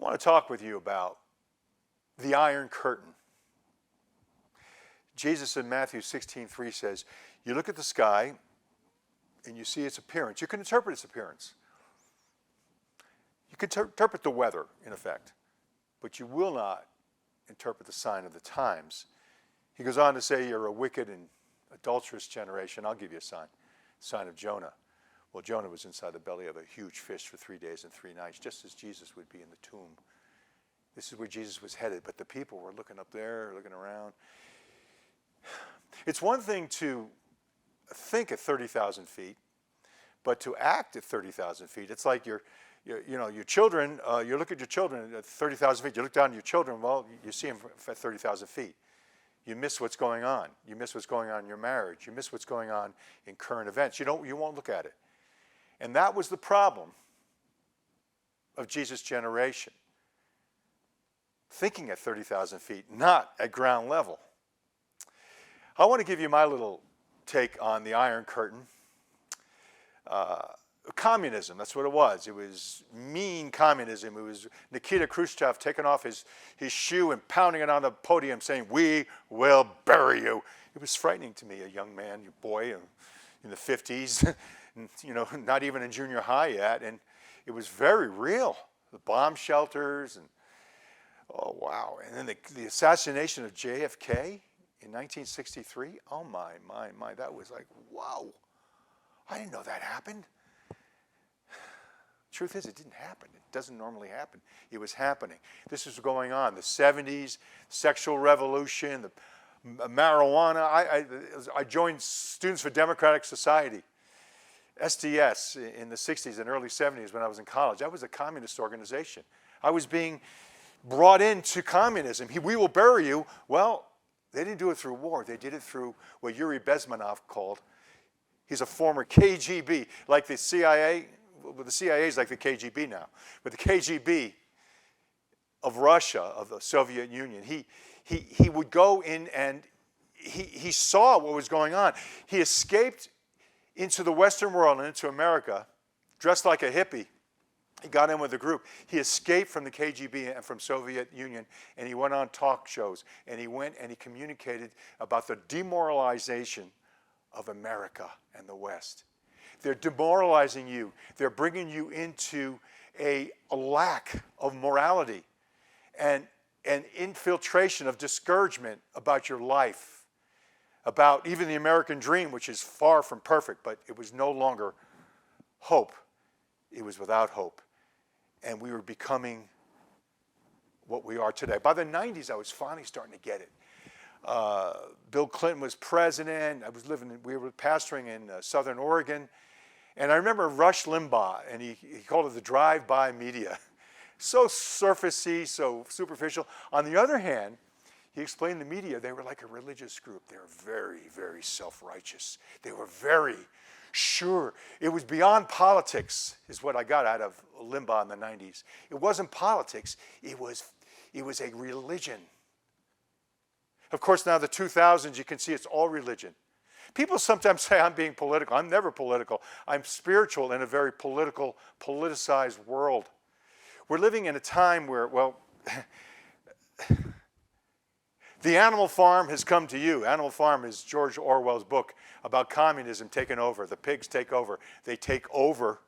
I want to talk with you about the Iron Curtain. Jesus in Matthew 16:3 says, you look at the sky and you see its appearance. You can interpret its appearance. You can interpret the weather, in effect, but you will not interpret the sign of the times. He goes on to say, you're a wicked and adulterous generation. I'll give you a sign of Jonah. Well, Jonah was inside the belly of a huge fish for 3 days and 3 nights, just as Jesus would be in the tomb. This is where Jesus was headed, but the people were looking up there, looking around. It's one thing to think at 30,000 feet, but to act at 30,000 feet, it's like your children, you look at your children at 30,000 feet, you look down at your children, well, you see them at 30,000 feet. You miss what's going on. You miss what's going on in your marriage. You miss what's going on in current events. You won't look at it. And that was the problem of Jesus' generation. Thinking at 30,000 feet, not at ground level. I want to give you my little take on the Iron Curtain. Communism, that's what it was. It was mean communism. It was Nikita Khrushchev taking off his shoe and pounding it on the podium saying, "We will bury you." It was frightening to me, a young man, a boy in the 50s, not even in junior high yet, and it was very real. The bomb shelters, and oh wow. And then the assassination of JFK in 1963, oh my, that was like, wow. I didn't know that happened. Truth is, it didn't happen. It doesn't normally happen. It was happening. This was going on. The 70s, sexual revolution, the marijuana. I joined Students for Democratic Society, SDS, in the 60s and early 70s when I was in college. That was a communist organization. I was being brought into communism. We will bury you. Well, they didn't do it through war. They did it through what Yuri Bezmenov called, he's a former KGB, like the CIA. Well, the CIA is like the KGB now. But the KGB of Russia, of the Soviet Union, he would go in and he saw what was going on. He escaped into the Western world and into America, dressed like a hippie. He got in with a group. He escaped from the KGB and from Soviet Union, and he went on talk shows, and he went and he communicated about the demoralization of America and the West. They're demoralizing you. They're bringing you into a lack of morality and infiltration of discouragement about your life, about even the American dream, which is far from perfect, but it was no longer hope. It was without hope. And we were becoming what we are today. By the 90s, I was finally starting to get it. Bill Clinton was president. We were pastoring in Southern Oregon. And I remember Rush Limbaugh, and he called it the drive-by media. So surfacey, so superficial. On the other hand, he explained the media, they were like a religious group. They were very, very self-righteous. They were very sure. It was beyond politics, is what I got out of Limbaugh in the 90s. It wasn't politics. It was a religion. Of course, now the 2000s, you can see it's all religion. People sometimes say I'm being political. I'm never political. I'm spiritual in a very politicized world. We're living in a time where, well, the Animal Farm has come to you. Animal Farm is George Orwell's book about communism taking over. The pigs take over. They take over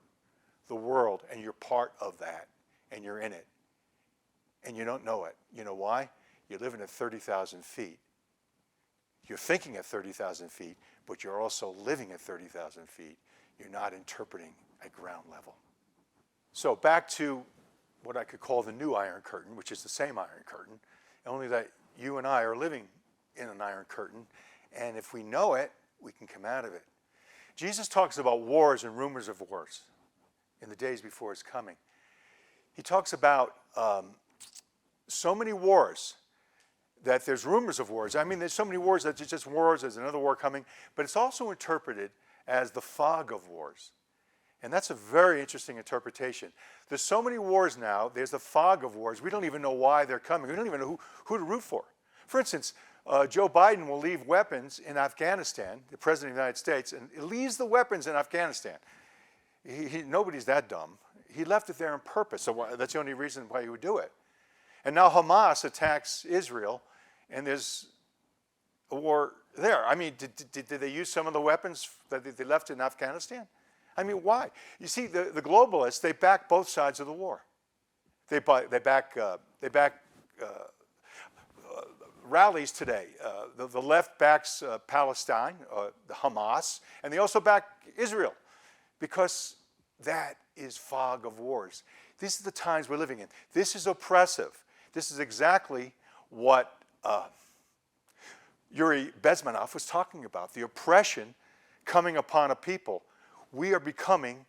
the world, and you're part of that, and you're in it. And you don't know it. You know why? You're living at 30,000 feet. You're thinking at 30,000 feet, but you're also living at 30,000 feet. You're not interpreting at ground level. So back to what I could call the new Iron Curtain, which is the same Iron Curtain, only that you and I are living in an Iron Curtain, and if we know it, we can come out of it. Jesus talks about wars and rumors of wars in the days before his coming. He talks about so many wars that there's rumors of wars. I mean, there's so many wars that it's just wars, there's another war coming, but it's also interpreted as the fog of wars. And that's a very interesting interpretation. There's so many wars now, there's the fog of wars. We don't even know why they're coming. We don't even know who to root for. For instance, Joe Biden will leave weapons in Afghanistan, the President of the United States, and he leaves the weapons in Afghanistan. Nobody's that dumb. He left it there on purpose. So that's the only reason why he would do it. And now Hamas attacks Israel, and there's a war there. I mean, did they use some of the weapons that they left in Afghanistan? I mean, why? You see, the globalists, they back both sides of the war. They back rallies today. The left backs Palestine, the Hamas, and they also back Israel, because that is fog of wars. These are the times we're living in. This is oppressive. This is exactly what Yuri Bezmenov was talking about, the oppression coming upon a people. We are becoming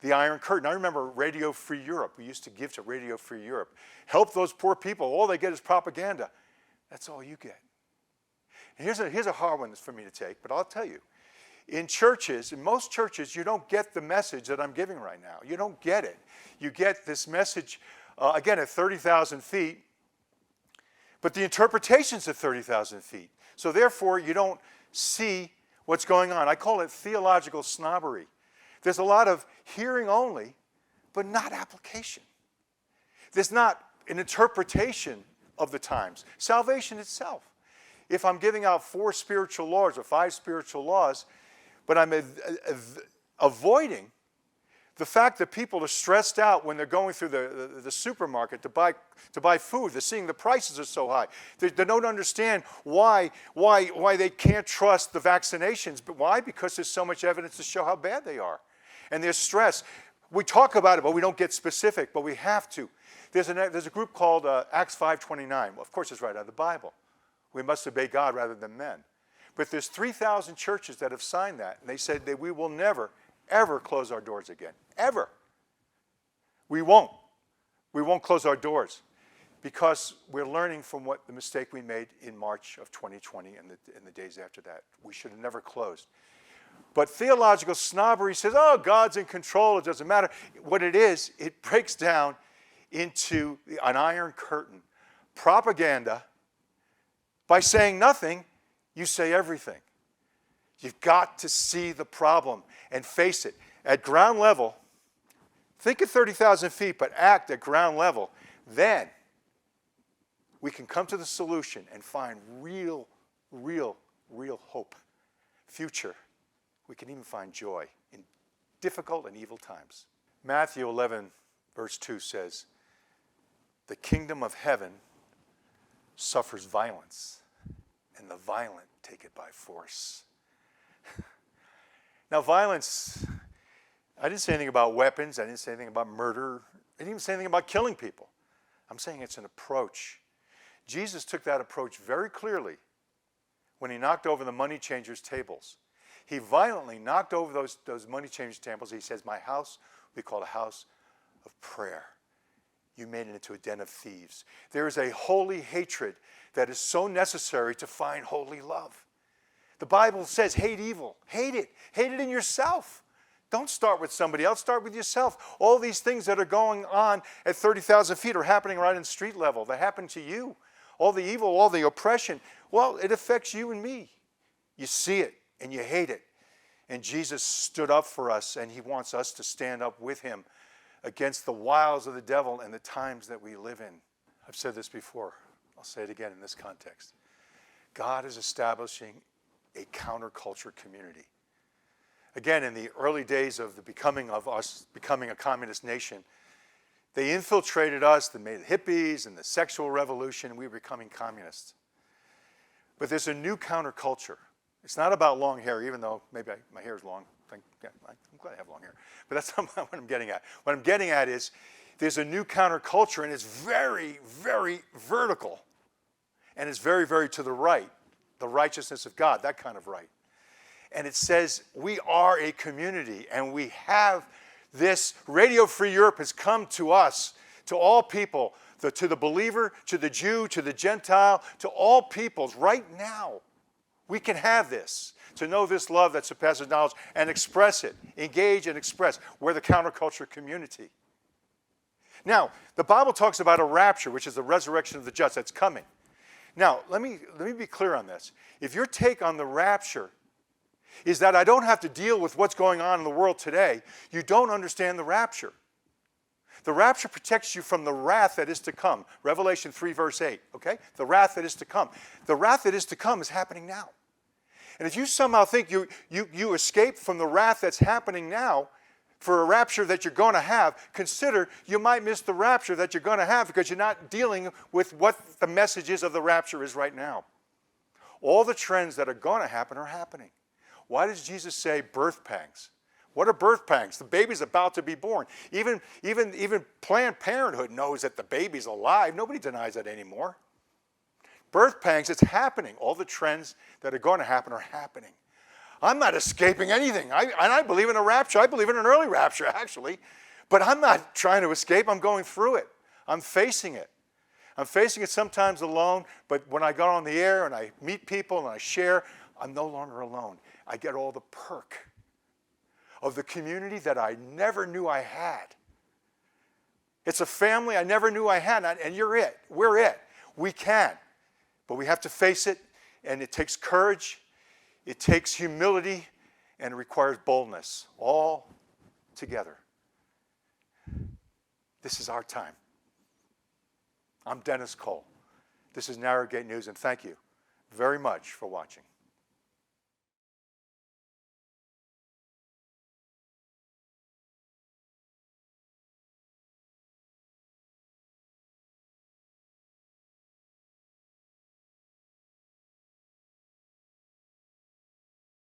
the Iron Curtain. I remember Radio Free Europe. We used to give to Radio Free Europe. Help those poor people. All they get is propaganda. That's all you get. And here's a hard one for me to take, but I'll tell you. In churches, in most churches, you don't get the message that I'm giving right now. You don't get it. You get this message, again, at 30,000 feet, but the interpretation's at 30,000 feet. So therefore, you don't see what's going on. I call it theological snobbery. There's a lot of hearing only, but not application. There's not an interpretation of the times. Salvation itself. If I'm giving out 4 spiritual laws or 5 spiritual laws, but I'm avoiding the fact that people are stressed out when they're going through the supermarket to buy food. They're seeing the prices are so high. They don't understand why they can't trust the vaccinations. But why? Because there's so much evidence to show how bad they are. And there's stress. We talk about it, but we don't get specific, but we have to. There's a group called Acts 5:29. Well, of course, it's right out of the Bible. We must obey God rather than men. But there's 3,000 churches that have signed that, and they said that we will never, ever close our doors again. Ever. We won't. We won't close our doors because we're learning from what the mistake we made in March of 2020 and the days after that. We should have never closed. But theological snobbery says, oh, God's in control, it doesn't matter. What it is, it breaks down into an iron curtain. Propaganda. By saying nothing, you say everything. You've got to see the problem and face it. At ground level, think at 30,000 feet, but act at ground level. Then we can come to the solution and find real hope. Future. We can even find joy in difficult and evil times. Matthew 11, verse 2 says, the kingdom of heaven suffers violence, and the violent take it by force. Now, violence, I didn't say anything about weapons. I didn't say anything about murder. I didn't even say anything about killing people. I'm saying it's an approach. Jesus took that approach very clearly when he knocked over the money changers' tables. He violently knocked over those money changers' tables. He says, my house will be called a house of prayer. You made it into a den of thieves. There is a holy hatred that is so necessary to find holy love. The Bible says, hate evil. Hate it. Hate it in yourself. Don't start with somebody else. Start with yourself. All these things that are going on at 30,000 feet are happening right in street level. They happen to you. All the evil, all the oppression, well, it affects you and me. You see it and you hate it. And Jesus stood up for us, and he wants us to stand up with him against the wiles of the devil and the times that we live in. I've said this before. I'll say it again in this context. God is establishing a counterculture community. Again, in the early days of us becoming a communist nation, they infiltrated us, they made the hippies and the sexual revolution, and we were becoming communists. But there's a new counterculture. It's not about long hair, even though maybe my hair is long. I'm glad I have long hair. But that's not what I'm getting at. What I'm getting at is there's a new counterculture, and it's very, very vertical. And it's very, very to the right, the righteousness of God, that kind of right. And it says we are a community, and we have this. Radio Free Europe has come to us, to all people, to the believer, to the Jew, to the Gentile, to all peoples right now. We can have this, to know this love that surpasses knowledge and express it, engage and express. We're the counterculture community. Now, the Bible talks about a rapture, which is the resurrection of the just that's coming. Now, let me be clear on this. If your take on the rapture is that I don't have to deal with what's going on in the world today. You don't understand the rapture. The rapture protects you from the wrath that is to come. Revelation 3 verse 8, okay? The wrath that is to come. The wrath that is to come is happening now. And if you somehow think you escape from the wrath that's happening now for a rapture that you're going to have, consider you might miss the rapture that you're going to have because you're not dealing with what the messages of the rapture is right now. All the trends that are going to happen are happening. Why does Jesus say birth pangs? What are birth pangs? The baby's about to be born. Even Planned Parenthood knows that the baby's alive. Nobody denies that anymore. Birth pangs, it's happening. All the trends that are going to happen are happening. I'm not escaping anything. I believe in a rapture. I believe in an early rapture, actually. But I'm not trying to escape. I'm going through it. I'm facing it. I'm facing it sometimes alone, but when I go on the air and I meet people and I share, I'm no longer alone. I get all the perk of the community that I never knew I had. It's a family I never knew I had, and you're it. We're it. We can. But we have to face it, and it takes courage, it takes humility, and it requires boldness, all together. This is our time. I'm Dennis Cole. This is Narrowgate News, and thank you very much for watching.